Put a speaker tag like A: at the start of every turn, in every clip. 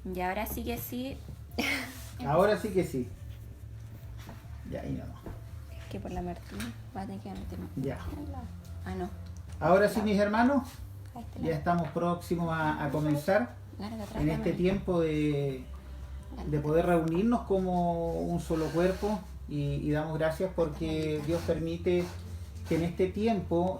A: Y ahora sí que sí.
B: Ahora sí que sí. Ya, ahí no.
A: Es que por la Martina va a tener que meter
B: Ya.
A: Ah, no.
B: Ahora sí, mis hermanos,
A: A este
B: ya
A: lado.
B: estamos próximos a comenzar
A: Larga atrás
B: en
A: la
B: este
A: mano.
B: tiempo de poder reunirnos como un solo cuerpo y damos gracias porque Dios permite que en este tiempo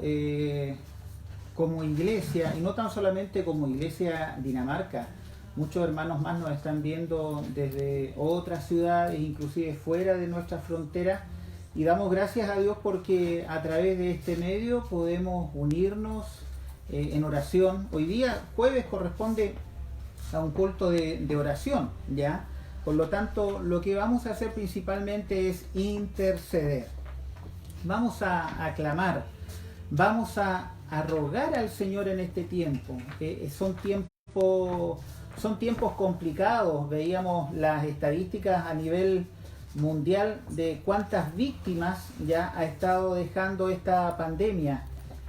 B: como iglesia, y no tan solamente como iglesia Dinamarca, muchos hermanos más nos están viendo desde otras ciudades, inclusive fuera de nuestras fronteras, y damos gracias a Dios porque a través de este medio podemos unirnos en oración. Hoy día, jueves, corresponde a un culto de oración, ¿ya? Por lo tanto, lo que vamos a hacer principalmente es interceder. Vamos a clamar, vamos a rogar al Señor en este tiempo. Son tiempos complicados. Veíamos las estadísticas a nivel mundial de cuántas víctimas ya ha estado dejando esta pandemia.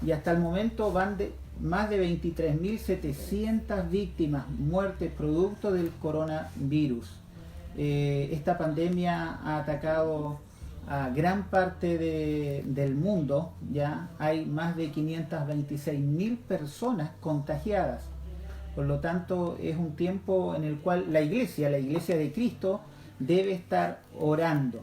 B: Y hasta el momento van de más de 23.700 víctimas, muertes producto del coronavirus. Esta pandemia ha atacado a gran parte del mundo. Ya hay más de 526.000 personas contagiadas. Por lo tanto, es un tiempo en el cual la iglesia de Cristo, debe estar orando.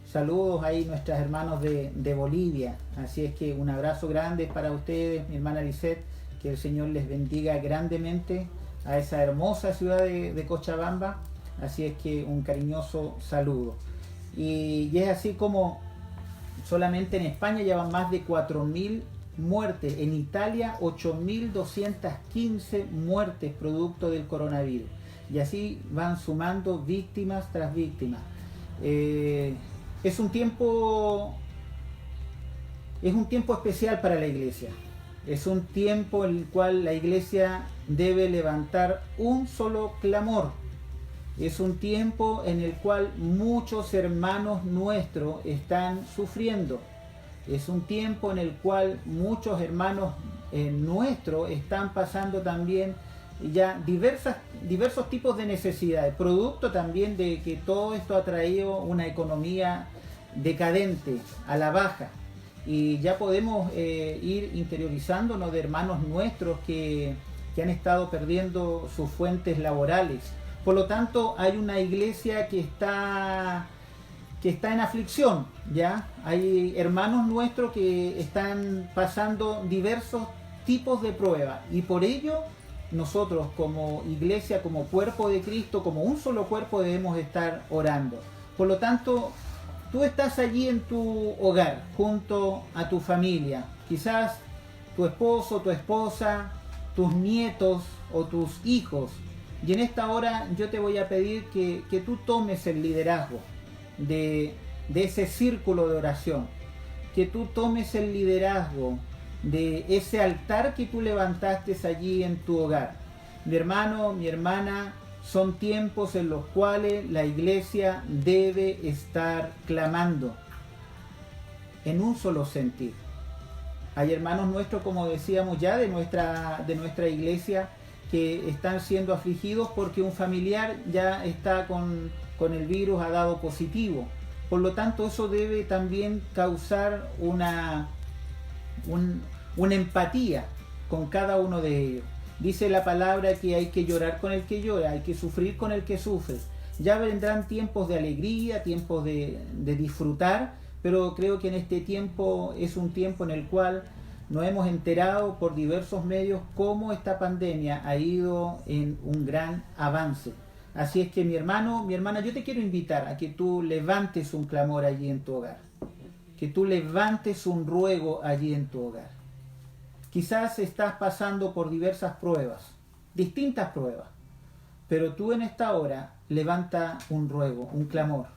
B: Saludos ahí nuestros hermanos de Bolivia. Así es que un abrazo grande para ustedes, mi hermana Lisette. Que el Señor les bendiga grandemente a esa hermosa ciudad de Cochabamba. Así es que un cariñoso saludo. Y es así como solamente en España llevan más de 4.000 muertes. En Italia 8.215 muertes producto del coronavirus. Y así van sumando víctimas tras víctimas. Es un tiempo especial para la iglesia. Es un tiempo en el cual la iglesia debe levantar un solo clamor. Es un tiempo en el cual muchos hermanos nuestros están sufriendo. Es un tiempo en el cual muchos hermanos nuestros están pasando también ya diversos tipos de necesidades, producto también de que todo esto ha traído una economía decadente, a la baja. Y ya podemos ir interiorizándonos de hermanos nuestros que han estado perdiendo sus fuentes laborales. Por lo tanto, hay una iglesia que está en aflicción, ¿ya? Hay hermanos nuestros que están pasando diversos tipos de pruebas y por ello nosotros como iglesia, como cuerpo de Cristo, como un solo cuerpo debemos estar orando. Por lo tanto, tú estás allí en tu hogar, junto a tu familia, quizás tu esposo, tu esposa, tus nietos o tus hijos. Y en esta hora yo te voy a pedir que tú tomes el liderazgo de ese círculo de oración, que tú tomes el liderazgo de ese altar que tú levantaste allí en tu hogar. Mi hermano, mi hermana, son tiempos en los cuales la iglesia debe estar clamando en un solo sentir. Hay hermanos nuestros, como decíamos ya, de nuestra iglesia, que están siendo afligidos porque un familiar ya está con el virus, ha dado positivo. Por lo tanto, eso debe también causar una empatía con cada uno de ellos. Dice la palabra que hay que llorar con el que llora, hay que sufrir con el que sufre. Ya vendrán tiempos de alegría, tiempos de disfrutar, pero creo que en este tiempo es un tiempo en el cual nos hemos enterado por diversos medios cómo esta pandemia ha ido en un gran avance. Así es que mi hermano, mi hermana, yo te quiero invitar a que tú levantes un clamor allí en tu hogar, que tú levantes un ruego allí en tu hogar. Quizás estás pasando por diversas pruebas, distintas pruebas, pero tú en esta hora levanta un ruego, un clamor.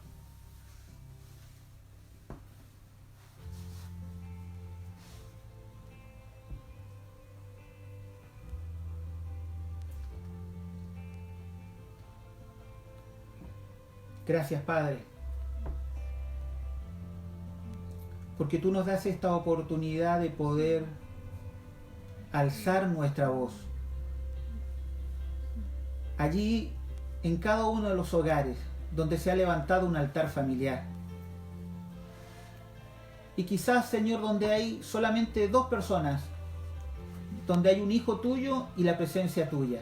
B: Gracias, Padre, porque tú nos das esta oportunidad de poder alzar nuestra voz. Allí en cada uno de los hogares donde se ha levantado un altar familiar. Y quizás, Señor, donde hay solamente 2 personas, donde hay un hijo tuyo y la presencia tuya.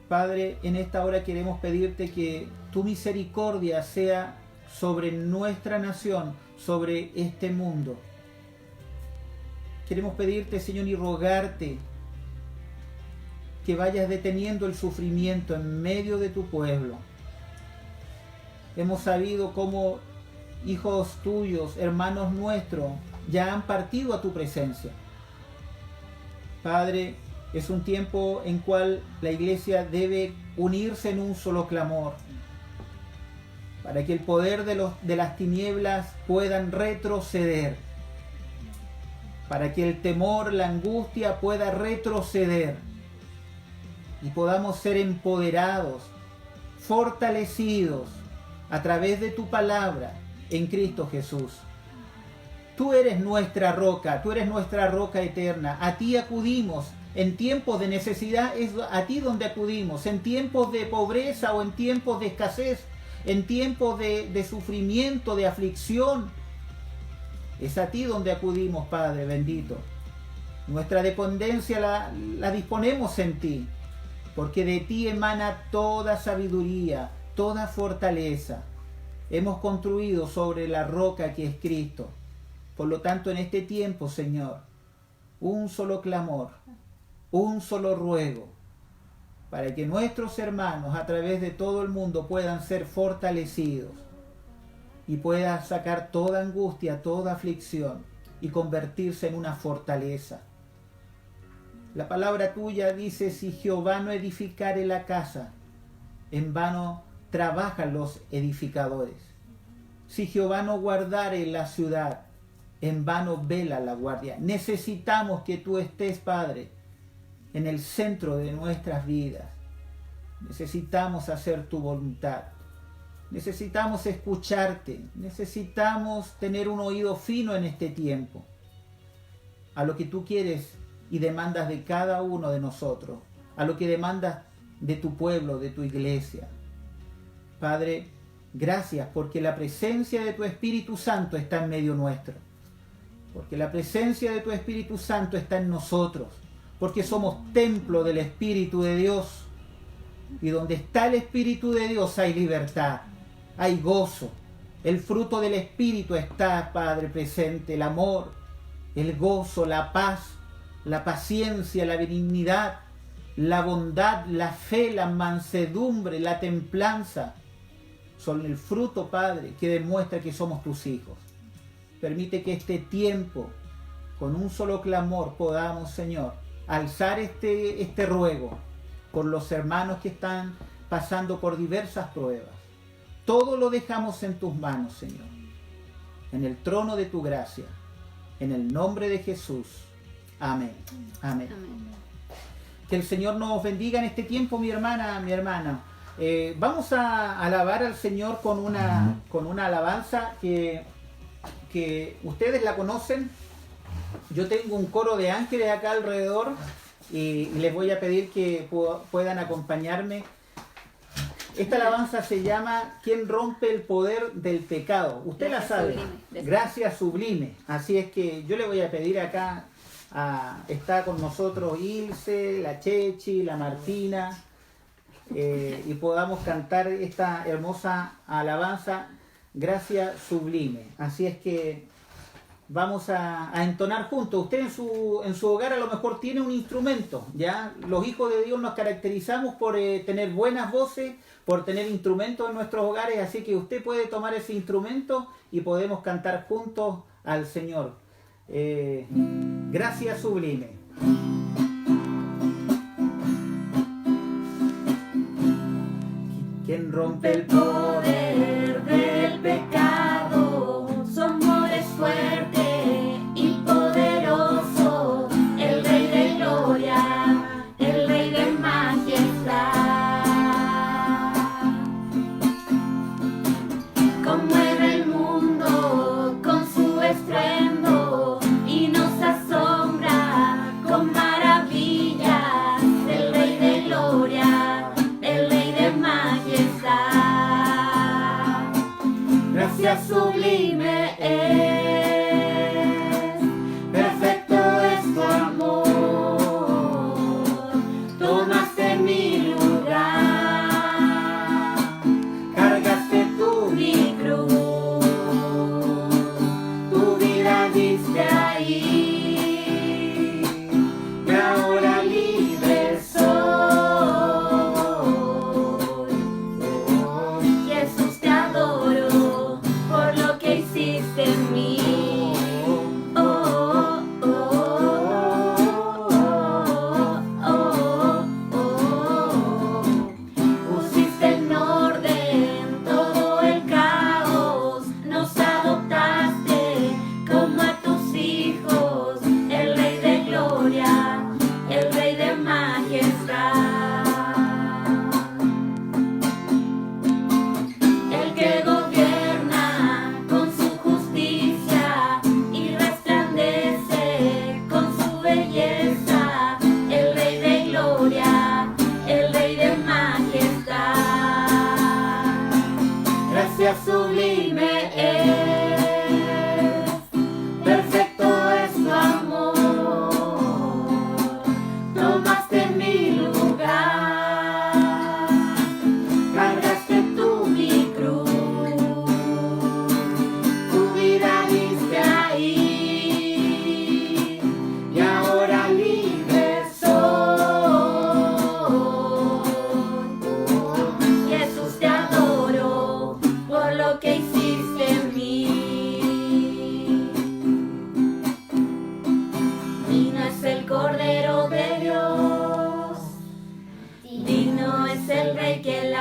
B: Padre, en esta hora queremos pedirte que tu misericordia sea sobre nuestra nación, sobre este mundo. Queremos pedirte, Señor, y rogarte que vayas deteniendo el sufrimiento en medio de tu pueblo. Hemos sabido cómo hijos tuyos, hermanos nuestros, ya han partido a tu presencia. Padre, es un tiempo en cual la iglesia debe unirse en un solo clamor, para que el poder de las tinieblas puedan retroceder, para que el temor, la angustia pueda retroceder y podamos ser empoderados, fortalecidos a través de tu palabra en Cristo Jesús. Tú eres nuestra roca eterna. A ti acudimos. En tiempos de necesidad es a ti donde acudimos. En tiempos de pobreza o en tiempos de escasez, en tiempos de sufrimiento, de aflicción, es a ti donde acudimos, Padre bendito. Nuestra dependencia la disponemos en ti, porque de ti emana toda sabiduría, toda fortaleza. Hemos construido sobre la roca que es Cristo. Por lo tanto, en este tiempo, Señor, un solo clamor, un solo ruego, para que nuestros hermanos a través de todo el mundo puedan ser fortalecidos y puedan sacar toda angustia, toda aflicción y convertirse en una fortaleza. La palabra tuya dice: si Jehová no edificare la casa, en vano trabajan los edificadores. Si Jehová no guardare la ciudad, en vano vela la guardia. Necesitamos que tú estés, Padre, en el centro de nuestras vidas. Necesitamos hacer tu voluntad. Necesitamos escucharte. Necesitamos tener un oído fino en este tiempo a lo que tú quieres y demandas de cada uno de nosotros, a lo que demandas de tu pueblo, de tu iglesia. Padre, gracias porque la presencia de tu Espíritu Santo está en medio nuestro. Porque la presencia de tu Espíritu Santo está en nosotros. Porque somos templo del Espíritu de Dios. Y donde está el Espíritu de Dios hay libertad, hay gozo. El fruto del Espíritu está, Padre, presente. El amor, el gozo, la paz, la paciencia, la benignidad, la bondad, la fe, la mansedumbre, la templanza. Son el fruto, Padre, que demuestra que somos tus hijos. Permite que este tiempo, con un solo clamor, podamos, Señor, alzar este ruego por los hermanos que están pasando por diversas pruebas. Todo lo dejamos en tus manos, Señor, en el trono de tu gracia, en el nombre de Jesús. Amén. Amén. Amén. Que el Señor nos bendiga en este tiempo, mi hermana, mi hermana. Vamos a alabar al Señor con una alabanza que ustedes la conocen. Yo tengo un coro de ángeles acá alrededor y les voy a pedir que puedan acompañarme. Esta alabanza se llama ¿Quién rompe el poder del pecado? Usted la sabe. Gracia sublime. Así es que yo le voy a pedir acá, está con nosotros Ilse, la Chechi, la Martina, y podamos cantar esta hermosa alabanza, Gracia sublime. Así es que vamos a entonar juntos. Usted en su hogar a lo mejor tiene un instrumento, ¿ya? Los hijos de Dios nos caracterizamos por tener buenas voces, por tener instrumentos en nuestros hogares, así que usted puede tomar ese instrumento y podemos cantar juntos al Señor. Gracia sublime. ¿Quién rompe el poder del pecado? Su amor es fuerte y poderoso, el Rey de gloria, el Rey de majestad. Conmueve el mundo con su estruendo y nos asombra con maravillas, el Rey de gloria, el Rey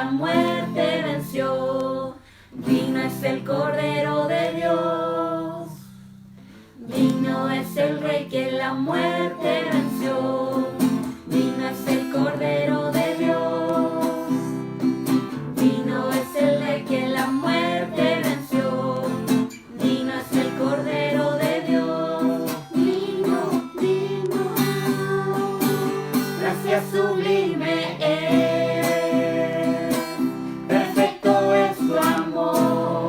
A: la muerte venció. Digno es el Cordero de Dios. Digno es el Rey que la muerte venció. Digno es el Cordero de Dios. Digno es el Rey que la muerte venció. Digno es el Cordero de Dios. Digno, digno. Gracias sublime es. Perfecto es tu amor.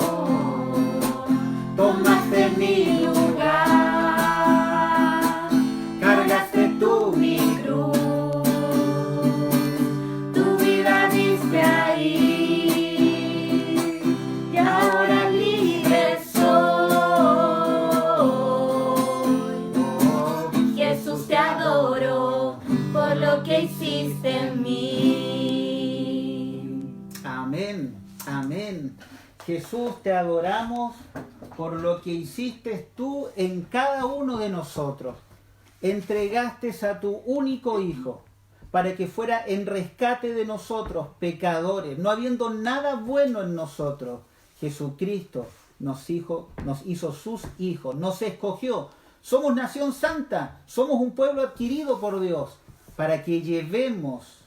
A: Tomaste mi lugar. Cargaste tú mi cruz. Tu vida diste ahí. Y ahora libre soy. Oh, Jesús, te adoro por lo que hiciste en mí.
B: Amén, amén. Jesús, te adoramos por lo que hiciste tú en cada uno de nosotros. Entregaste a tu único Hijo para que fuera en rescate de nosotros, pecadores, no habiendo nada bueno en nosotros. Jesucristo nos hizo sus hijos, nos escogió. Somos nación santa, somos un pueblo adquirido por Dios, para que llevemos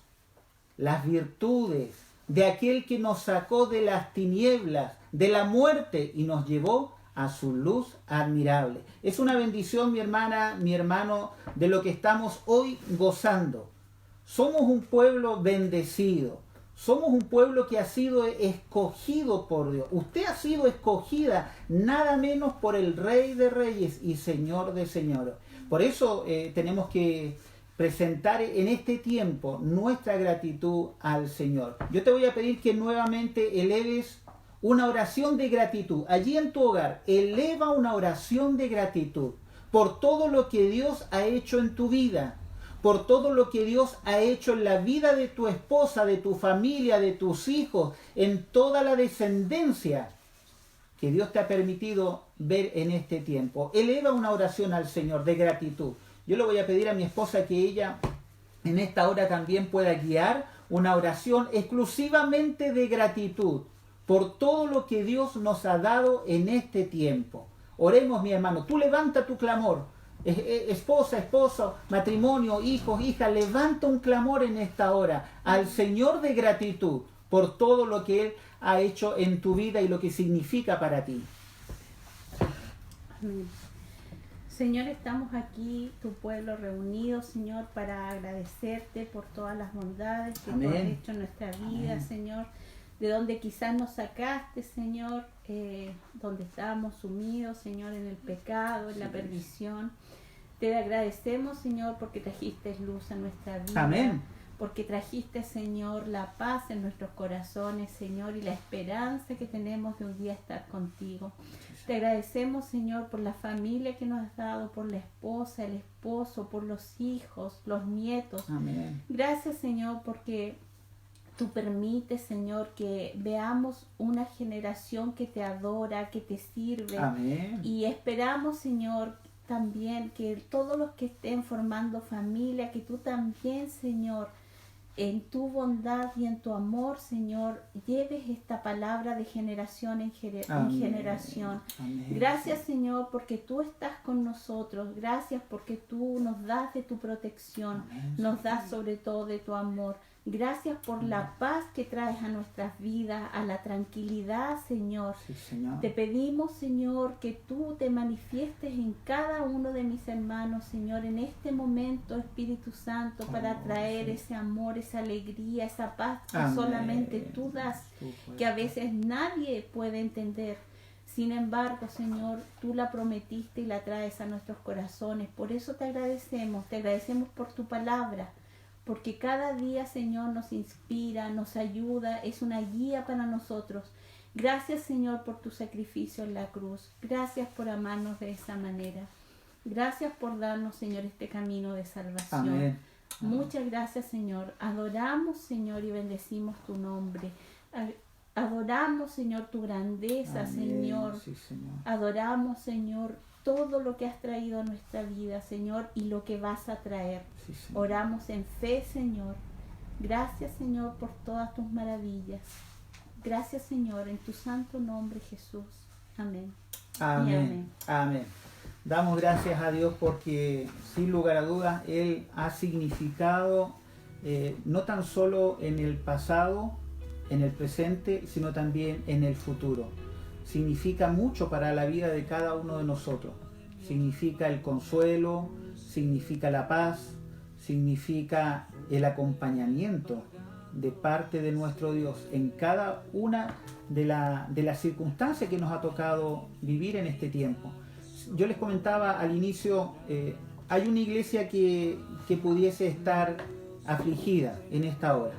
B: las virtudes de aquel que nos sacó de las tinieblas, de la muerte, y nos llevó a su luz admirable. Es una bendición, mi hermana, mi hermano, de lo que estamos hoy gozando. Somos un pueblo bendecido. Somos un pueblo que ha sido escogido por Dios. Usted ha sido escogida nada menos por el Rey de Reyes y Señor de Señores. Por eso tenemos que presentar en este tiempo nuestra gratitud al Señor. Yo te voy a pedir que nuevamente eleves una oración de gratitud. Allí en tu hogar, eleva una oración de gratitud por todo lo que Dios ha hecho en tu vida, por todo lo que Dios ha hecho en la vida de tu esposa, de tu familia, de tus hijos, en toda la descendencia que Dios te ha permitido ver en este tiempo. Eleva una oración al Señor de gratitud. Yo le voy a pedir a mi esposa que ella en esta hora también pueda guiar una oración exclusivamente de gratitud por todo lo que Dios nos ha dado en este tiempo. Oremos, mi hermano. Tú levanta tu clamor. Esposa, esposo, matrimonio, hijos, hija, levanta un clamor en esta hora al Señor de gratitud por todo lo que Él ha hecho en tu vida y lo que significa para ti.
C: Amén. Señor, estamos aquí, tu pueblo reunido, Señor, para agradecerte por todas las bondades que tú has hecho en nuestra vida, Amén. Señor, de donde quizás nos sacaste, Señor, donde estábamos sumidos, Señor, en el pecado, en la perdición. Te agradecemos, Señor, porque trajiste luz a nuestra vida.
B: Amén.
C: Porque trajiste, Señor, la paz en nuestros corazones, Señor, y la esperanza que tenemos de un día estar contigo. Te agradecemos, Señor, por la familia que nos has dado, por la esposa, el esposo, por los hijos, los nietos.
B: Amén.
C: Gracias, Señor, porque tú permites, Señor, que veamos una generación que te adora, que te sirve.
B: Amén.
C: Y esperamos, Señor, también que todos los que estén formando familia, que tú también, Señor, en tu bondad y en tu amor, Señor, lleves esta palabra de generación en generación.
B: Amén.
C: Gracias, Señor, porque tú estás con nosotros. Gracias porque tú nos das de tu protección.
B: Amén.
C: Nos das sobre todo de tu amor. Gracias por la paz que traes a nuestras vidas, a la tranquilidad, Señor.
B: Sí, Señor.
C: Te pedimos, Señor, que tú te manifiestes en cada uno de mis hermanos, Señor, en este momento, Espíritu Santo, para traer ese amor, esa alegría, esa paz que
B: Amén.
C: solamente tú das, que a veces nadie puede entender. Sin embargo, Señor, tú la prometiste y la traes a nuestros corazones. Por eso te agradecemos por tu palabra. Porque cada día, Señor, nos inspira, nos ayuda, es una guía para nosotros. Gracias, Señor, por tu sacrificio en la cruz. Gracias por amarnos de esa manera. Gracias por darnos, Señor, este camino de salvación.
B: Amén.
C: Muchas gracias, Señor. Adoramos, Señor, y bendecimos tu nombre. Adoramos, Señor, tu grandeza,
B: Amén.
C: Señor.
B: Sí, Señor.
C: Adoramos, Señor, todo lo que has traído a nuestra vida, Señor, y lo que vas a traer.
B: Sí, Señor.
C: Oramos en fe, Señor, Gracias, Señor, por todas tus maravillas. Gracias, Señor, en tu santo nombre, Jesús. Amén.
B: Amén.
C: Y amén.
B: Amén. Damos gracias a Dios porque, sin lugar a dudas, Él ha significado no tan solo en el pasado, en el presente, sino también en el futuro. Significa mucho para la vida de cada uno de nosotros. Significa el consuelo, significa la paz, significa el acompañamiento de parte de nuestro Dios en cada una de las circunstancias que nos ha tocado vivir en este tiempo. Yo les comentaba al inicio, hay una iglesia que pudiese estar afligida en esta hora.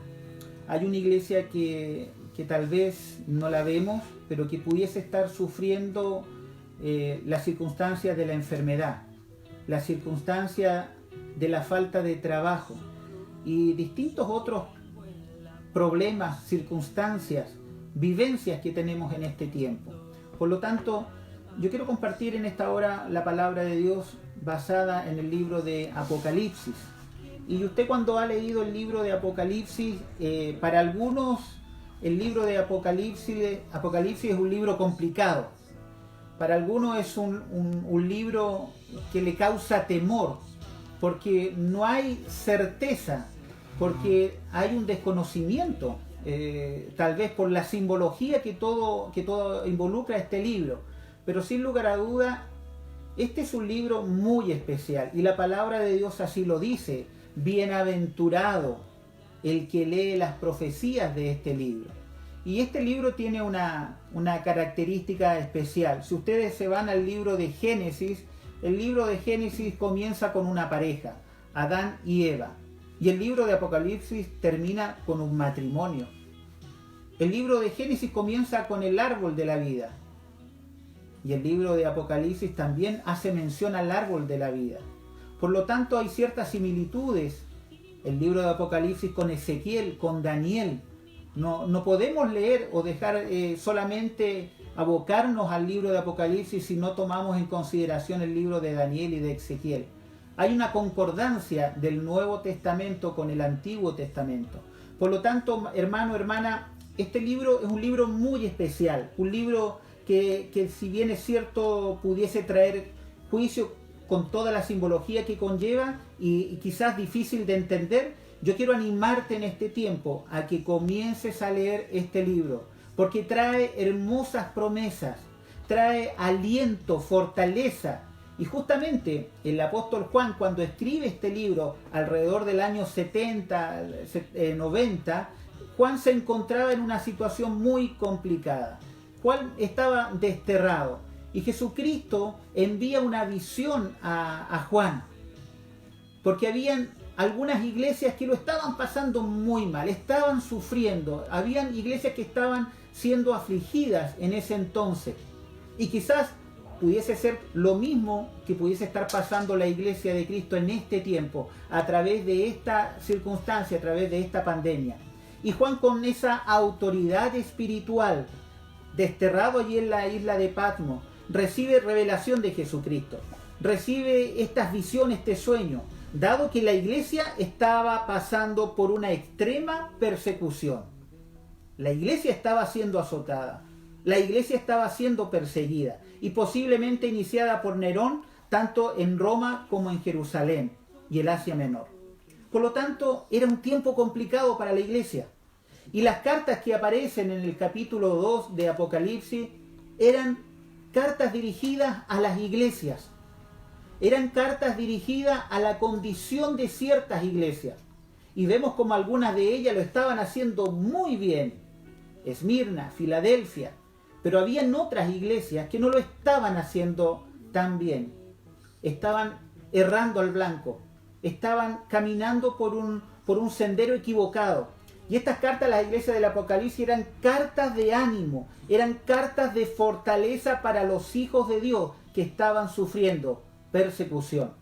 B: Hay una iglesia que tal vez no la vemos, pero que pudiese estar sufriendo las circunstancias de la enfermedad, las circunstancias de la falta de trabajo y distintos otros problemas, circunstancias, vivencias que tenemos en este tiempo. Por lo tanto, yo quiero compartir en esta hora la palabra de Dios basada en el libro de Apocalipsis. Y usted, cuando ha leído el libro de Apocalipsis, para algunos el libro de Apocalipsis es un libro complicado. Para algunos es un libro que le causa temor, porque no hay certeza, porque hay un desconocimiento, tal vez por la simbología que todo involucra este libro. Pero sin lugar a duda, este es un libro muy especial y la palabra de Dios así lo dice: bienaventurado el que lee las profecías de este libro. Y este libro tiene una característica especial. Si ustedes se van al libro de Génesis, el libro de Génesis comienza con una pareja, Adán y Eva. Y el libro de Apocalipsis termina con un matrimonio. El libro de Génesis comienza con el árbol de la vida. Y el libro de Apocalipsis también hace mención al árbol de la vida. Por lo tanto, hay ciertas similitudes. El libro de Apocalipsis con Ezequiel, con Daniel. No podemos leer o dejar solamente abocarnos al libro de Apocalipsis si no tomamos en consideración el libro de Daniel y de Ezequiel. Hay una concordancia del Nuevo Testamento con el Antiguo Testamento. Por lo tanto, hermano, hermana, este libro es un libro muy especial. Un libro que si bien es cierto, pudiese traer juicio con toda la simbología que conlleva y quizás difícil de entender, yo quiero animarte en este tiempo a que comiences a leer este libro, porque trae hermosas promesas, trae aliento, fortaleza. Y justamente el apóstol Juan, cuando escribe este libro alrededor del año 70, 90, Juan se encontraba en una situación muy complicada. Juan estaba desterrado y Jesucristo envía una visión a Juan, porque habían algunas iglesias que lo estaban pasando muy mal, estaban sufriendo, habían iglesias que estaban siendo afligidas en ese entonces, y quizás pudiese ser lo mismo que pudiese estar pasando la iglesia de Cristo en este tiempo, a través de esta circunstancia, a través de esta pandemia. Y Juan, con esa autoridad espiritual, desterrado allí en la isla de Patmos, recibe revelación de Jesucristo, recibe estas visiones, este sueño, dado que la iglesia estaba pasando por una extrema persecución. La iglesia estaba siendo azotada, la iglesia estaba siendo perseguida y posiblemente iniciada por Nerón, tanto en Roma como en Jerusalén y el Asia Menor. Por lo tanto, era un tiempo complicado para la iglesia. Y las cartas que aparecen en el capítulo 2 de Apocalipsis eran cartas dirigidas a las iglesias. Eran cartas dirigidas a la condición de ciertas iglesias. Y vemos como algunas de ellas lo estaban haciendo muy bien. Esmirna, Filadelfia. Pero habían otras iglesias que no lo estaban haciendo tan bien. Estaban errando al blanco. Estaban caminando por un sendero equivocado. Y estas cartas, las iglesias del Apocalipsis, eran cartas de ánimo, eran cartas de fortaleza para los hijos de Dios que estaban sufriendo persecución.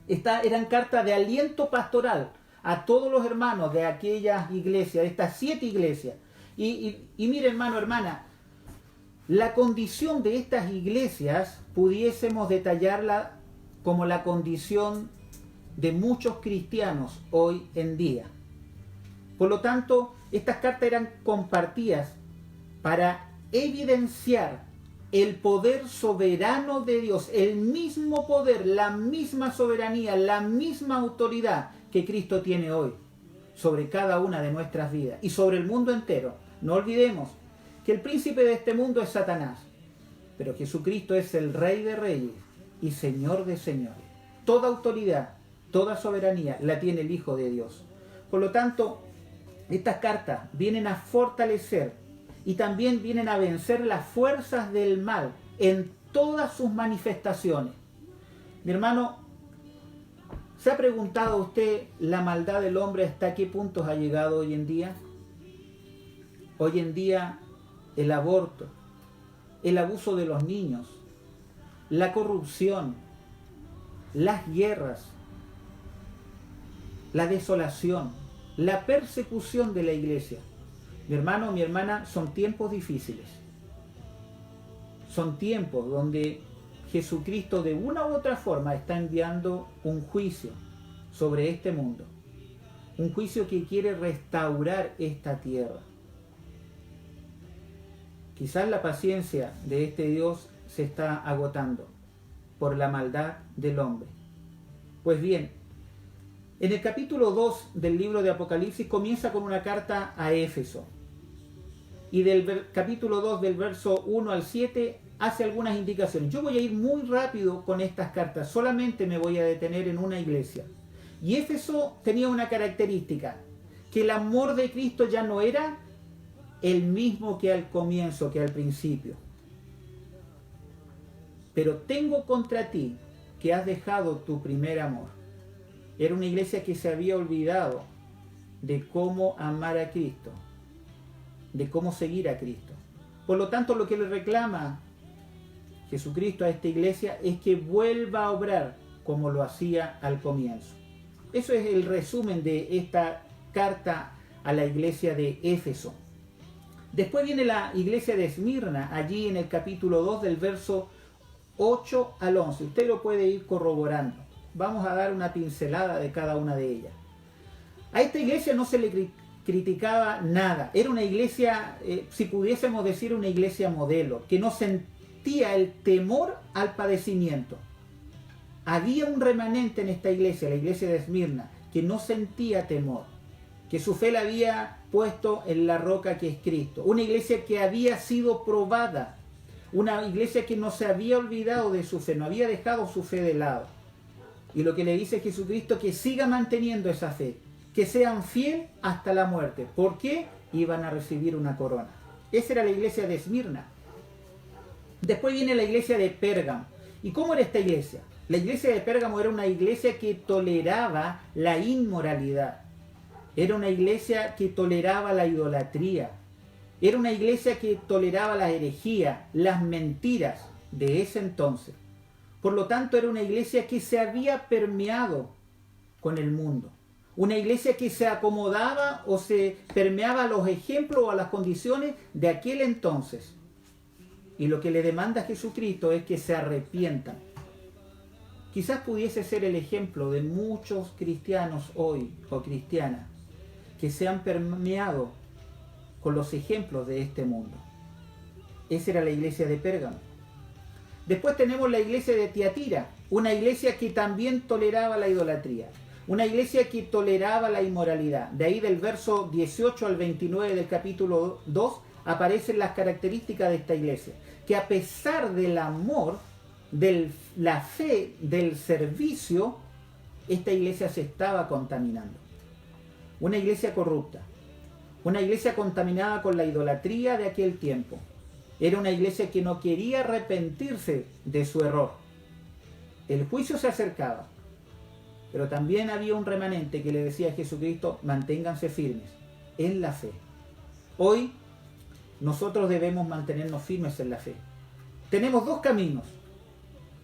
B: Eran cartas de aliento pastoral a todos los hermanos de aquellas iglesias, de estas 7 iglesias. Y mire, hermano, hermana, la condición de estas iglesias pudiésemos detallarla como la condición de muchos cristianos hoy en día. Por lo tanto, estas cartas eran compartidas para evidenciar el poder soberano de Dios, el mismo poder, la misma soberanía, la misma autoridad que Cristo tiene hoy sobre cada una de nuestras vidas y sobre el mundo entero. No olvidemos que el príncipe de este mundo es Satanás, pero Jesucristo es el Rey de Reyes y Señor de Señores. Toda autoridad, toda soberanía la tiene el Hijo de Dios. Por lo tanto, estas cartas vienen a fortalecer y también vienen a vencer las fuerzas del mal en todas sus manifestaciones. Mi hermano, ¿se ha preguntado usted la maldad del hombre hasta qué puntos ha llegado hoy en día? Hoy en día el aborto, el abuso de los niños, la corrupción, las guerras, la desolación, la persecución de la iglesia. Mi hermano, mi hermana, son tiempos difíciles. Son tiempos donde Jesucristo de una u otra forma está enviando un juicio sobre este mundo. Un juicio que quiere restaurar esta tierra. Quizás la paciencia de este Dios se está agotando por la maldad del hombre. Pues bien, en el capítulo 2 del libro de Apocalipsis comienza con una carta a Éfeso. Y del capítulo 2 del verso 1 al 7 hace algunas indicaciones. Yo voy a ir muy rápido con estas cartas, solamente me voy a detener en una iglesia. Y Éfeso tenía una característica, que el amor de Cristo ya no era el mismo que al comienzo, que al principio. Pero tengo contra ti que has dejado tu primer amor. Era una iglesia que se había olvidado de cómo amar a Cristo, de cómo seguir a Cristo. Por lo tanto, lo que le reclama Jesucristo a esta iglesia es que vuelva a obrar como lo hacía al comienzo. Eso es el resumen de esta carta a la iglesia de Éfeso. Después viene la iglesia de Esmirna, allí en el capítulo 2 del verso 8 al 11. Usted lo puede ir corroborando. Vamos a dar una pincelada de cada una de ellas. A esta iglesia no se le criticaba nada. Era una iglesia, si pudiésemos decir, una iglesia modelo, que no sentía el temor al padecimiento. Había un remanente en esta iglesia, la iglesia de Esmirna, que no sentía temor, que su fe la había puesto en la roca que es Cristo. Una iglesia que había sido probada, una iglesia que no se había olvidado de su fe, no había dejado su fe de lado. Y lo que le dice Jesucristo, que siga manteniendo esa fe, que sean fieles hasta la muerte. ¿Por qué? Iban a recibir una corona. Esa era la iglesia de Esmirna. Después viene la iglesia de Pérgamo. ¿Y cómo era esta iglesia? La iglesia de Pérgamo era una iglesia que toleraba la inmoralidad. Era una iglesia que toleraba la idolatría. Era una iglesia que toleraba la herejía, las mentiras de ese entonces. Por lo tanto, era una iglesia que se había permeado con el mundo. Una iglesia que se acomodaba o se permeaba a los ejemplos o a las condiciones de aquel entonces. Y lo que le demanda a Jesucristo es que se arrepientan. Quizás pudiese ser el ejemplo de muchos cristianos hoy o cristianas que se han permeado con los ejemplos de este mundo. Esa era la iglesia de Pérgamo. Después tenemos la iglesia de Tiatira, una iglesia que también toleraba la idolatría, una iglesia que toleraba la inmoralidad. De ahí del verso 18 al 29 del capítulo 2 aparecen las características de esta iglesia, que a pesar del amor, de la fe, del servicio, esta iglesia se estaba contaminando. Una iglesia corrupta, una iglesia contaminada con la idolatría de aquel tiempo. Era una iglesia que no quería arrepentirse de su error. El juicio se acercaba, pero también había un remanente que le decía a Jesucristo: manténganse firmes en la fe. Hoy nosotros debemos mantenernos firmes en la fe. Tenemos dos caminos: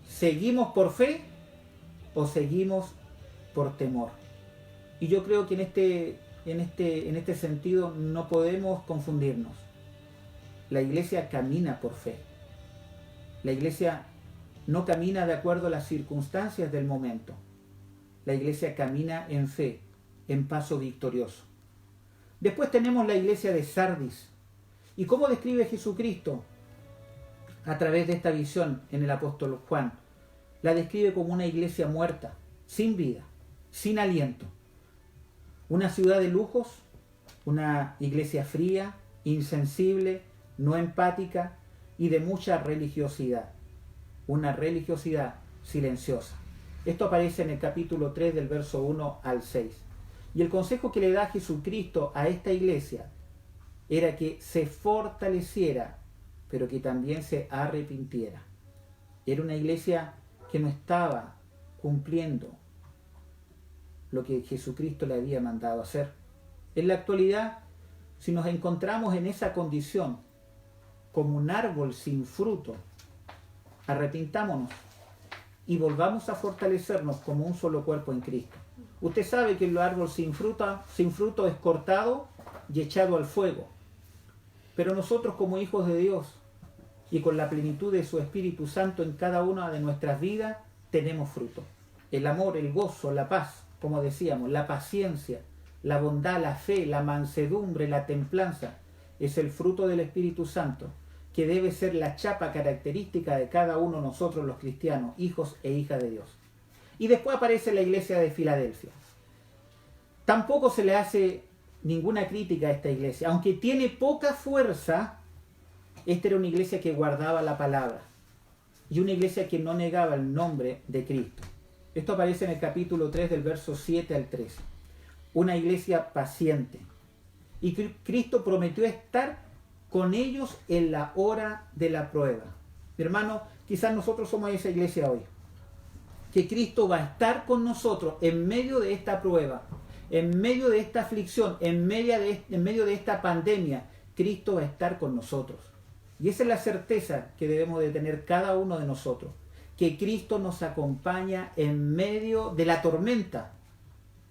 B: ¿seguimos por fe o seguimos por temor? Y yo creo que en este sentido no podemos confundirnos. La iglesia camina por fe. La iglesia no camina de acuerdo a las circunstancias del momento. La iglesia camina en fe, en paso victorioso. Después tenemos la iglesia de Sardis. ¿Y cómo describe Jesucristo a través de esta visión en el apóstol Juan? La describe como una iglesia muerta, sin vida, sin aliento. Una ciudad de lujos, una iglesia fría, insensible, no empática y de mucha religiosidad. Una religiosidad silenciosa. Esto aparece en el capítulo 3 del verso 1 al 6. Y el consejo que le da Jesucristo a esta iglesia era que se fortaleciera, pero que también se arrepintiera. Era una iglesia que no estaba cumpliendo lo que Jesucristo le había mandado hacer. En la actualidad, si nos encontramos en esa condición, como un árbol sin fruto, arrepintámonos y volvamos a fortalecernos como un solo cuerpo en Cristo. Usted sabe que el árbol sin fruto es cortado y echado al fuego. Pero nosotros como hijos de Dios y con la plenitud de su Espíritu Santo en cada una de nuestras vidas, tenemos fruto. El amor, el gozo, la paz, como decíamos, la paciencia, la bondad, la fe, la mansedumbre, la templanza, es el fruto del Espíritu Santo, que debe ser la chapa característica de cada uno de nosotros los cristianos, hijos e hijas de Dios. Y después aparece la iglesia de Filadelfia. Tampoco se le hace ninguna crítica a esta iglesia. Aunque tiene poca fuerza, esta era una iglesia que guardaba la palabra. Y una iglesia que no negaba el nombre de Cristo. Esto aparece en el capítulo 3 del verso 7 al 13. Una iglesia paciente. Y Cristo prometió estar con ellos en la hora de la prueba. Mi hermano, quizás nosotros somos esa iglesia hoy. Que Cristo va a estar con nosotros en medio de esta prueba, en medio de esta aflicción, en medio de esta pandemia. Cristo va a estar con nosotros. Y esa es la certeza que debemos de tener cada uno de nosotros. Que Cristo nos acompaña en medio de la tormenta,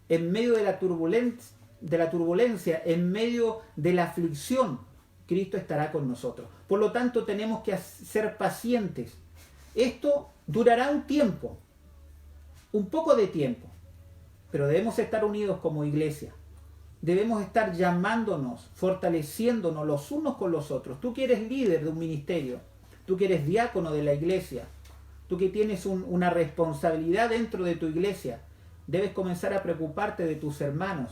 B: en medio de la turbulencia, en medio de la aflicción. Cristo estará con nosotros. Por lo tanto, tenemos que ser pacientes. Esto durará un tiempo, un poco de tiempo, pero debemos estar unidos como iglesia. Debemos estar llamándonos, fortaleciéndonos los unos con los otros. Tú que eres líder de un ministerio, tú que eres diácono de la iglesia, tú que tienes una responsabilidad dentro de tu iglesia, debes comenzar a preocuparte de tus hermanos.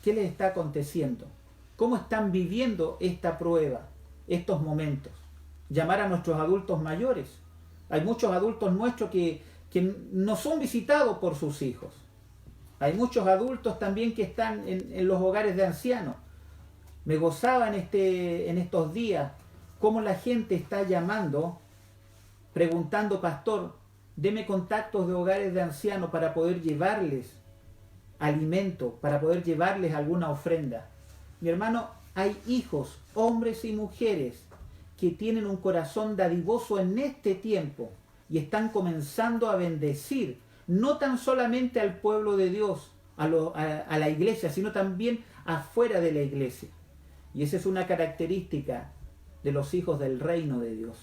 B: ¿Qué les está aconteciendo? ¿Cómo están viviendo esta prueba, estos momentos? Llamar a nuestros adultos mayores. Hay muchos adultos nuestros que no son visitados por sus hijos. Hay muchos adultos también que están en los hogares de ancianos. Me gozaba en estos días cómo la gente está llamando, preguntando: pastor, deme contactos de hogares de ancianos para poder llevarles alimento, para poder llevarles alguna ofrenda. Mi hermano, hay hijos, hombres y mujeres, que tienen un corazón dadivoso en este tiempo y están comenzando a bendecir, no tan solamente al pueblo de Dios, a la iglesia, sino también afuera de la iglesia. Y esa es una característica de los hijos del reino de Dios.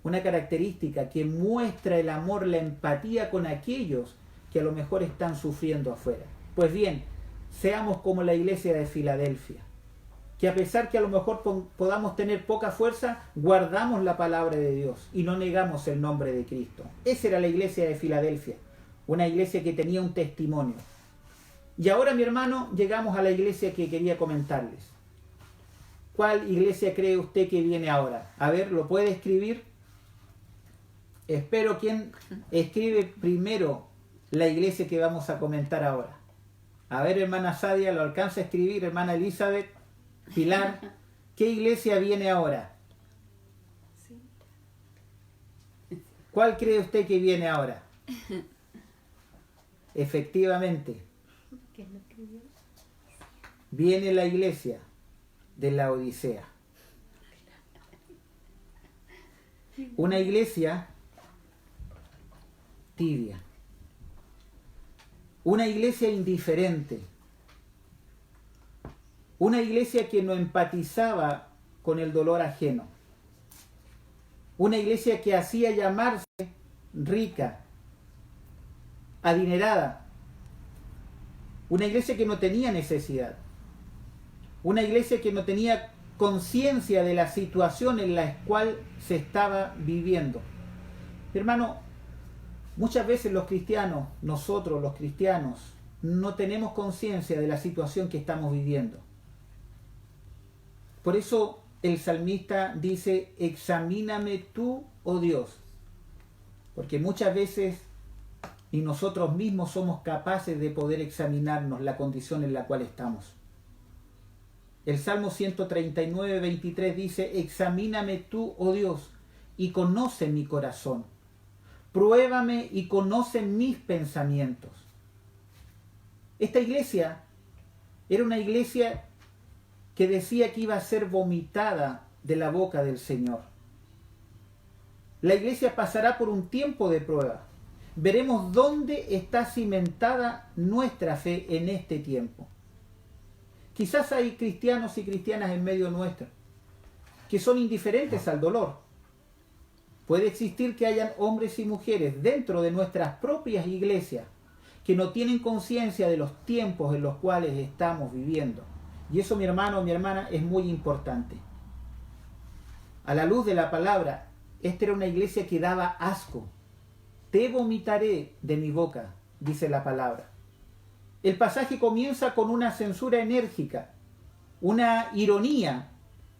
B: Una característica que muestra el amor, la empatía con aquellos que a lo mejor están sufriendo afuera. Pues bien, seamos como la iglesia de Filadelfia, que a pesar que a lo mejor podamos tener poca fuerza, guardamos la palabra de Dios y no negamos el nombre de Cristo. Esa era la iglesia de Filadelfia, una iglesia que tenía un testimonio. Y ahora, mi hermano, llegamos a la iglesia que quería comentarles. ¿Cuál iglesia cree usted que viene ahora? A ver, ¿lo puede escribir? Espero quien escribe primero la iglesia que vamos a comentar ahora. A ver, hermana Sadia, ¿lo alcanza a escribir? Hermana Elizabeth, Pilar, ¿qué iglesia viene ahora? ¿Cuál cree usted que viene ahora? Efectivamente, viene la iglesia de la Odisea. Una iglesia tibia. Una iglesia indiferente. Una iglesia que no empatizaba con el dolor ajeno. Una iglesia que hacía llamarse rica, adinerada. Una iglesia que no tenía necesidad. Una iglesia que no tenía conciencia de la situación en la cual se estaba viviendo. Hermano, muchas veces los cristianos, nosotros los cristianos, no tenemos conciencia de la situación que estamos viviendo. Por eso el salmista dice, examíname tú, oh Dios. Porque muchas veces ni nosotros mismos somos capaces de poder examinarnos la condición en la cual estamos. El Salmo 139, 23 dice, examíname tú, oh Dios, y conoce mi corazón. Pruébame y conoce mis pensamientos. Esta iglesia era una iglesia que decía que iba a ser vomitada de la boca del Señor. La iglesia pasará por un tiempo de prueba. Veremos dónde está cimentada nuestra fe en este tiempo. Quizás hay cristianos y cristianas en medio nuestro que son indiferentes al dolor. Puede existir que hayan hombres y mujeres dentro de nuestras propias iglesias que no tienen conciencia de los tiempos en los cuales estamos viviendo. Y eso, mi hermano, mi hermana, es muy importante. A la luz de la palabra, esta era una iglesia que daba asco. Te vomitaré de mi boca, dice la palabra. El pasaje comienza con una censura enérgica, una ironía,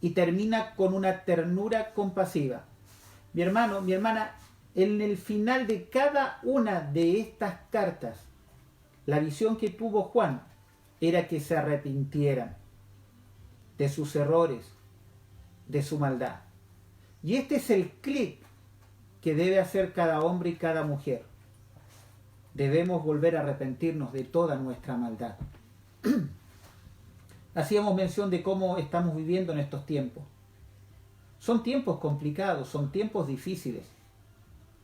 B: y termina con una ternura compasiva. Mi hermano, mi hermana, en el final de cada una de estas cartas, la visión que tuvo Juan era que se arrepintieran de sus errores, de su maldad. Y este es el clic que debe hacer cada hombre y cada mujer. Debemos volver a arrepentirnos de toda nuestra maldad. Hacíamos mención de cómo estamos viviendo en estos tiempos. Son tiempos complicados, son tiempos difíciles.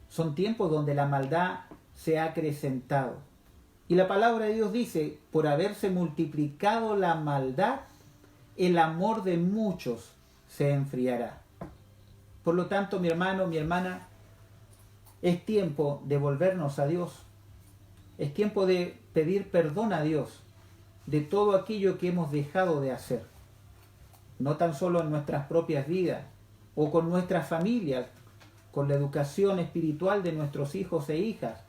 B: Son tiempos donde la maldad se ha acrecentado. Y la palabra de Dios dice, por haberse multiplicado la maldad, el amor de muchos se enfriará. Por lo tanto, mi hermano, mi hermana, es tiempo de volvernos a Dios. Es tiempo de pedir perdón a Dios de todo aquello que hemos dejado de hacer. No tan solo en nuestras propias vidas o con nuestras familias, con la educación espiritual de nuestros hijos e hijas,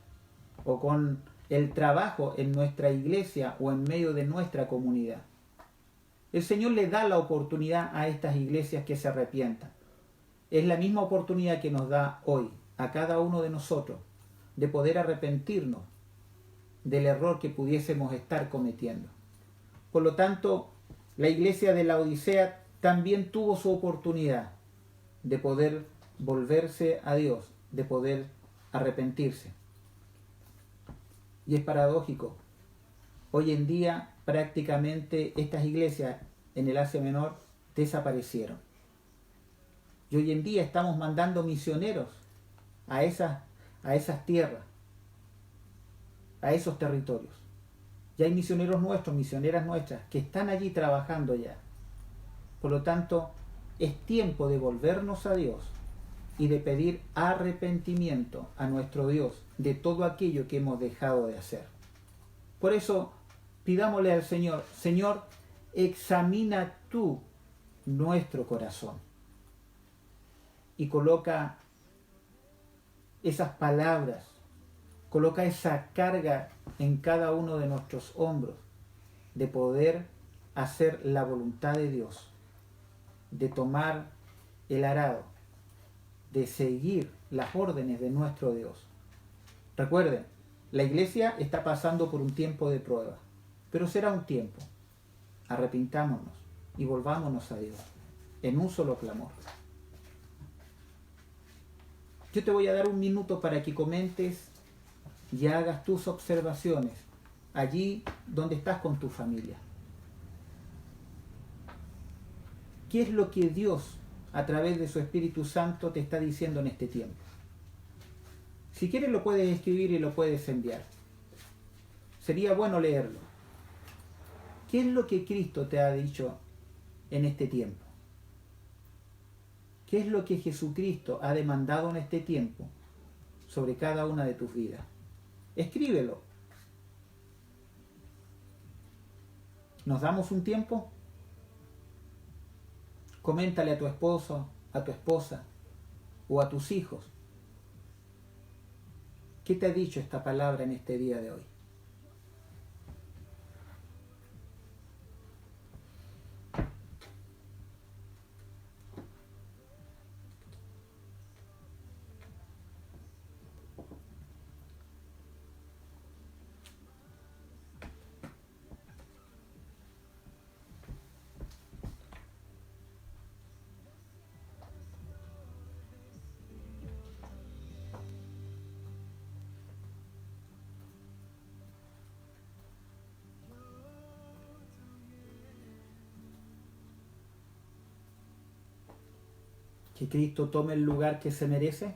B: o con el trabajo en nuestra iglesia o en medio de nuestra comunidad. El Señor le da la oportunidad a estas iglesias que se arrepientan. Es la misma oportunidad que nos da hoy a cada uno de nosotros de poder arrepentirnos del error que pudiésemos estar cometiendo. Por lo tanto, la iglesia de la Odisea también tuvo su oportunidad de poder volverse a Dios, de poder arrepentirse. Y es paradójico. Hoy en día prácticamente estas iglesias en el Asia Menor desaparecieron. Y hoy en día estamos mandando misioneros a esas tierras, a esos territorios. Ya hay misioneros nuestros, misioneras nuestras, que están allí trabajando ya. Por lo tanto, es tiempo de volvernos a Dios y de pedir arrepentimiento a nuestro Dios de todo aquello que hemos dejado de hacer. Por eso, pidámosle al Señor, Señor, examina tú nuestro corazón y coloca esas palabras, coloca esa carga en cada uno de nuestros hombros de poder hacer la voluntad de Dios, de tomar el arado, de seguir las órdenes de nuestro Dios. Recuerden, la iglesia está pasando por un tiempo de prueba, pero será un tiempo. Arrepintámonos y volvámonos a Dios en un solo clamor. Yo te voy a dar un minuto para que comentes y hagas tus observaciones allí donde estás con tu familia. ¿Qué es lo que Dios, a través de su Espíritu Santo, te está diciendo en este tiempo? Si quieres lo puedes escribir y lo puedes enviar. Sería bueno leerlo. ¿Qué es lo que Cristo te ha dicho en este tiempo? ¿Qué es lo que Jesucristo ha demandado en este tiempo sobre cada una de tus vidas? Escríbelo. ¿Nos damos un tiempo? Coméntale a tu esposo, a tu esposa o a tus hijos. ¿Qué te ha dicho esta palabra en este día de hoy? Que Cristo tome el lugar que se merece.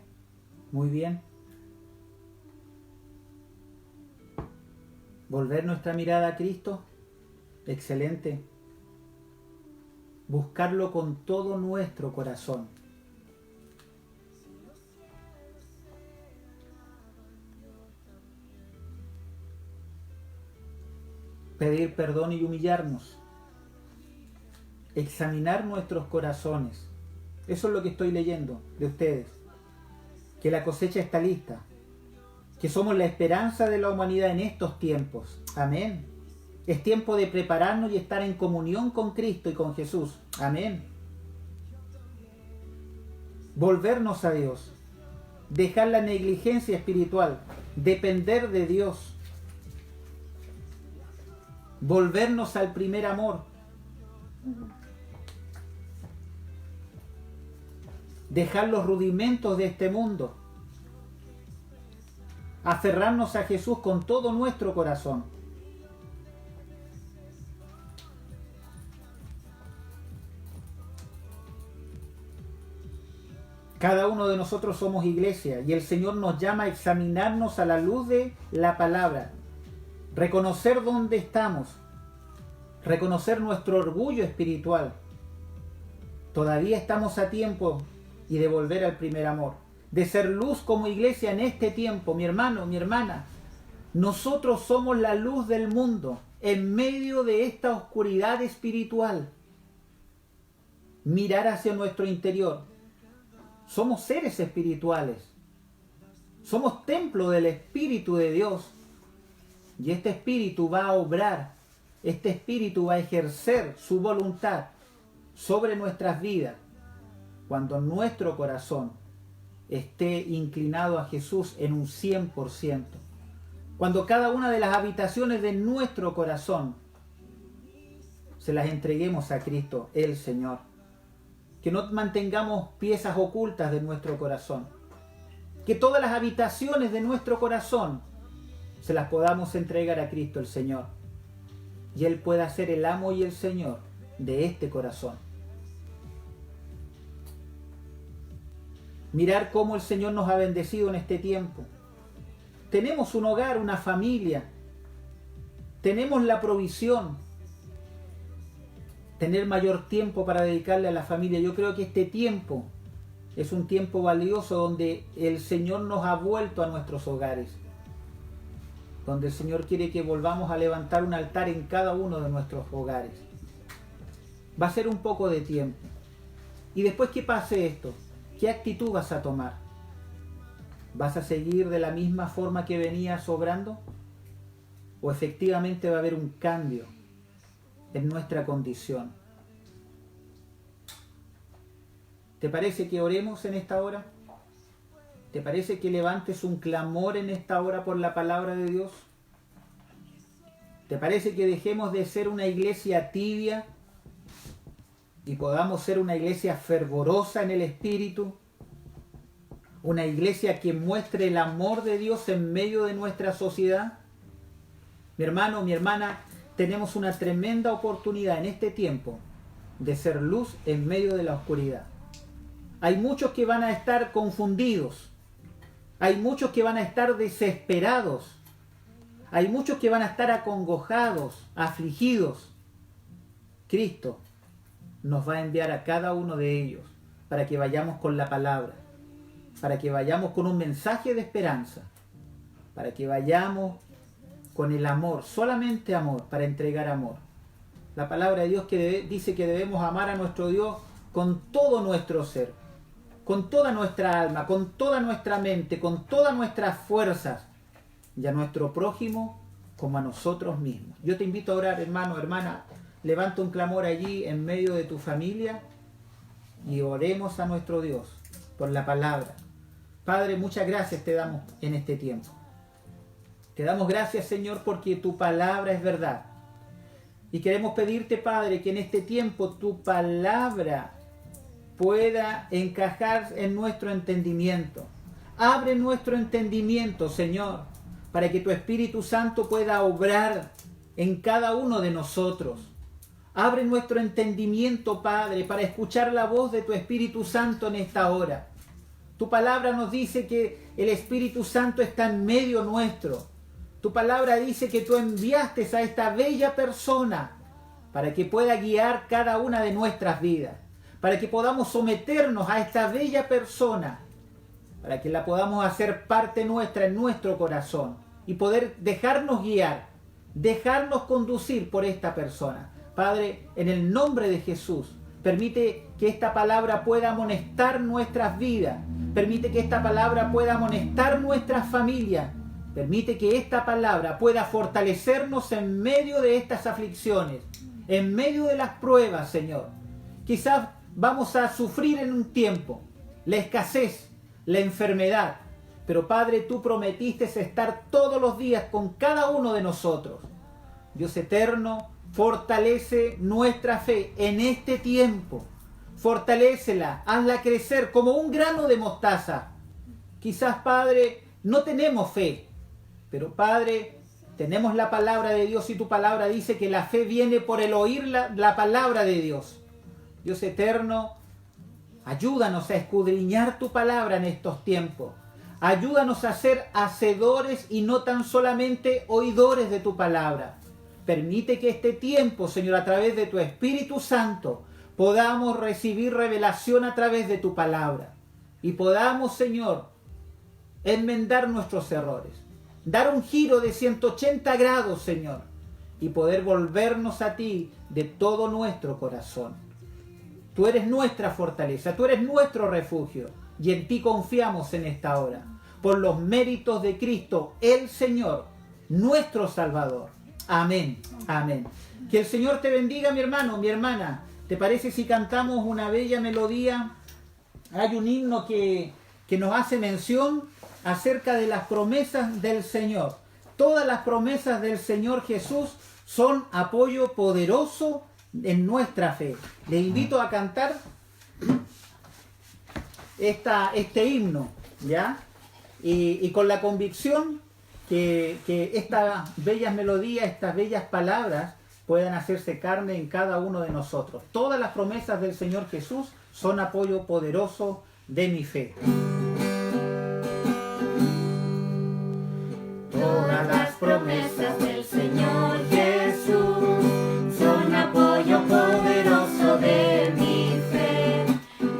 B: Muy bien. Volver nuestra mirada a Cristo. Excelente. Buscarlo con todo nuestro corazón. Pedir perdón y humillarnos. Examinar nuestros corazones. Eso es lo que estoy leyendo de ustedes. Que la cosecha está lista. Que somos la esperanza de la humanidad en estos tiempos. Amén. Es tiempo de prepararnos y estar en comunión con Cristo y con Jesús. Amén. Volvernos a Dios. Dejar la negligencia espiritual. Depender de Dios. Volvernos al primer amor. Dejar los rudimentos de este mundo. Aferrarnos a Jesús con todo nuestro corazón. Cada uno de nosotros somos iglesia y el Señor nos llama a examinarnos a la luz de la palabra. Reconocer dónde estamos. Reconocer nuestro orgullo espiritual. Todavía estamos a tiempo y de volver al primer amor, de ser luz como iglesia en este tiempo. Mi hermano, mi hermana, nosotros somos la luz del mundo en medio de esta oscuridad espiritual. Mirar hacia nuestro interior. Somos seres espirituales, somos templo del Espíritu de Dios y este Espíritu va a obrar, este Espíritu va a ejercer su voluntad sobre nuestras vidas cuando nuestro corazón esté inclinado a Jesús en un 100%. Cuando cada una de las habitaciones de nuestro corazón se las entreguemos a Cristo, el Señor. Que no mantengamos piezas ocultas de nuestro corazón. Que todas las habitaciones de nuestro corazón se las podamos entregar a Cristo, el Señor. Y Él pueda ser el amo y el Señor de este corazón. Mirar cómo el Señor nos ha bendecido en este tiempo. Tenemos un hogar, una familia. Tenemos la provisión. Tener mayor tiempo para dedicarle a la familia. Yo creo que este tiempo es un tiempo valioso donde el Señor nos ha vuelto a nuestros hogares. Donde el Señor quiere que volvamos a levantar un altar en cada uno de nuestros hogares. Va a ser un poco de tiempo. Y después que pase esto, ¿qué actitud vas a tomar? ¿Vas a seguir de la misma forma que venías obrando? ¿O efectivamente va a haber un cambio en nuestra condición? ¿Te parece que oremos en esta hora? ¿Te parece que levantes un clamor en esta hora por la palabra de Dios? ¿Te parece que dejemos de ser una iglesia tibia y podamos ser una iglesia fervorosa en el Espíritu? Una iglesia que muestre el amor de Dios en medio de nuestra sociedad. Mi hermano, mi hermana, tenemos una tremenda oportunidad en este tiempo de ser luz en medio de la oscuridad. Hay muchos que van a estar confundidos. Hay muchos que van a estar desesperados. Hay muchos que van a estar acongojados, afligidos. Cristo nos va a enviar a cada uno de ellos para que vayamos con la palabra, para que vayamos con un mensaje de esperanza, para que vayamos con el amor, solamente amor, para entregar amor. La palabra de Dios dice que debemos amar a nuestro Dios con todo nuestro ser, con toda nuestra alma, con toda nuestra mente, con todas nuestras fuerzas, y a nuestro prójimo como a nosotros mismos. Yo te invito a orar, hermano, hermana. Levanta un clamor allí en medio de tu familia y oremos a nuestro Dios por la palabra. Padre, muchas gracias te damos en este tiempo. Te damos gracias, Señor, porque tu palabra es verdad. Y queremos pedirte, Padre, que en este tiempo tu palabra pueda encajar en nuestro entendimiento. Abre nuestro entendimiento, Señor, para que tu Espíritu Santo pueda obrar en cada uno de nosotros. Abre nuestro entendimiento, Padre, para escuchar la voz de tu Espíritu Santo en esta hora. Tu palabra nos dice que el Espíritu Santo está en medio nuestro. Tu palabra dice que tú enviaste a esta bella persona para que pueda guiar cada una de nuestras vidas, para que podamos someternos a esta bella persona, para que la podamos hacer parte nuestra en nuestro corazón y poder dejarnos guiar, dejarnos conducir por esta persona. Padre, en el nombre de Jesús, permite que esta palabra pueda amonestar nuestras vidas, permite que esta palabra pueda amonestar nuestras familias, permite que esta palabra pueda fortalecernos en medio de estas aflicciones, en medio de las pruebas, Señor. Quizás vamos a sufrir en un tiempo la escasez, la enfermedad, pero Padre, tú prometiste estar todos los días con cada uno de nosotros. Dios eterno, fortalece nuestra fe en este tiempo. Fortalécela, hazla crecer como un grano de mostaza. Quizás, Padre, no tenemos fe, pero Padre, tenemos la palabra de Dios y tu palabra dice que la fe viene por el oír la palabra de Dios. Dios eterno, ayúdanos a escudriñar tu palabra en estos tiempos. Ayúdanos a ser hacedores y no tan solamente oidores de tu palabra. Permite que este tiempo, Señor, a través de tu Espíritu Santo, podamos recibir revelación a través de tu palabra. Y podamos, Señor, enmendar nuestros errores. Dar un giro de 180 grados, Señor. Y poder volvernos a ti de todo nuestro corazón. Tú eres nuestra fortaleza, tú eres nuestro refugio. Y en ti confiamos en esta hora. Por los méritos de Cristo, el Señor, nuestro Salvador. Amén, amén. Que el Señor te bendiga, mi hermano, mi hermana. ¿Te parece si cantamos una bella melodía? Hay un himno que nos hace mención acerca de las promesas del Señor. Todas las promesas del Señor Jesús son apoyo poderoso en nuestra fe. Les invito a cantar este himno, ¿ya? Y con la convicción que estas bellas melodías, estas bellas palabras puedan hacerse carne en cada uno de nosotros. Todas las promesas del Señor Jesús son apoyo poderoso de mi fe.
A: Todas las promesas del Señor Jesús son apoyo poderoso de mi fe.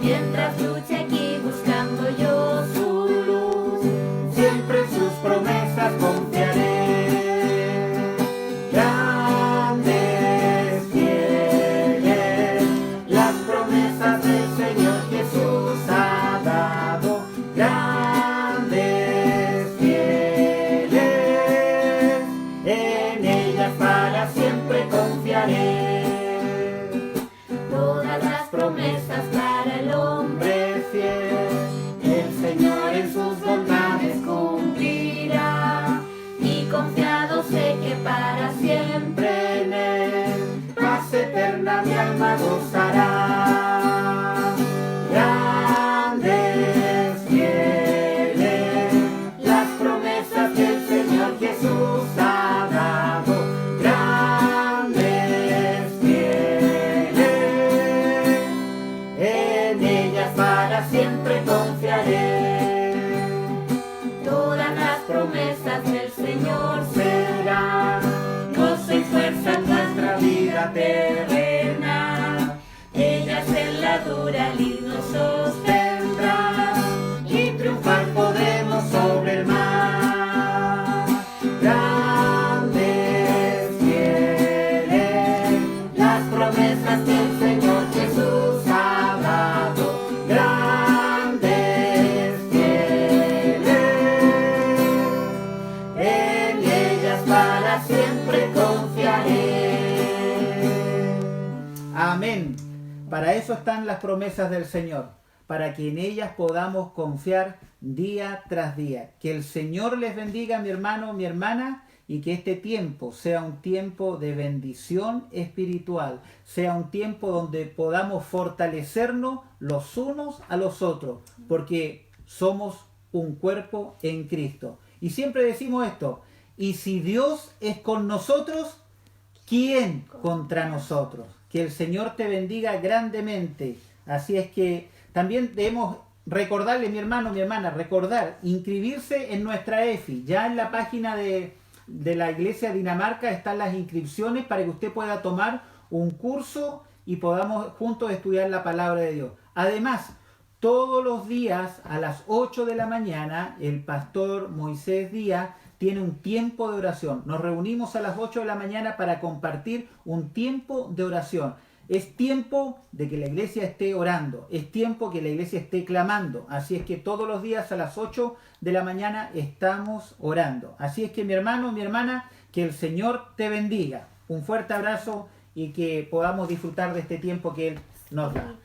A: Mientras luche aquí buscando yo su luz, siempre en sus promesas confiaré. Grandes, fieles, las promesas del Señor Jesús ha dado. Grandes, fieles, en ellas para siempre confiaré. Todas las promesas para el hombre fiel, el Señor en sus bondades cumplirá. Y confiado sé que para siempre en Él, paz eterna mi alma gozará. Grandes, fieles, las promesas que el Señor Jesús ha dado. Grandes, fieles, en ellas para siempre confiaré. Todas las promesas del Señor serán gozo y fuerza en nuestra vida terrena. Ellas en la dura lid nos sostendrán y triunfar podemos sobre el mar. Grandes, fieles, las promesas que el Señor Jesús ha dado.
B: Amén. Para eso están las promesas del Señor, para que en ellas podamos confiar día tras día. Que el Señor les bendiga, mi hermano, mi hermana, y que este tiempo sea un tiempo de bendición espiritual, sea un tiempo donde podamos fortalecernos los unos a los otros, porque somos un cuerpo en Cristo. Y siempre decimos esto, y si Dios es con nosotros, ¿quién contra nosotros? Que el Señor te bendiga grandemente. Así es que también debemos recordarle, mi hermano, mi hermana, recordar, inscribirse en nuestra EFI. Ya en la página de la Iglesia de Dinamarca están las inscripciones para que usted pueda tomar un curso y podamos juntos estudiar la palabra de Dios. Además, todos los días a las 8 de la mañana, el pastor Moisés Díaz tiene un tiempo de oración. Nos reunimos a las 8 de la mañana para compartir un tiempo de oración. Es tiempo de que la iglesia esté orando, es tiempo que la iglesia esté clamando. Así es que todos los días a las 8 de la mañana estamos orando. Así es que mi hermano, mi hermana, que el Señor te bendiga. Un fuerte abrazo y que podamos disfrutar de este tiempo que Él nos da.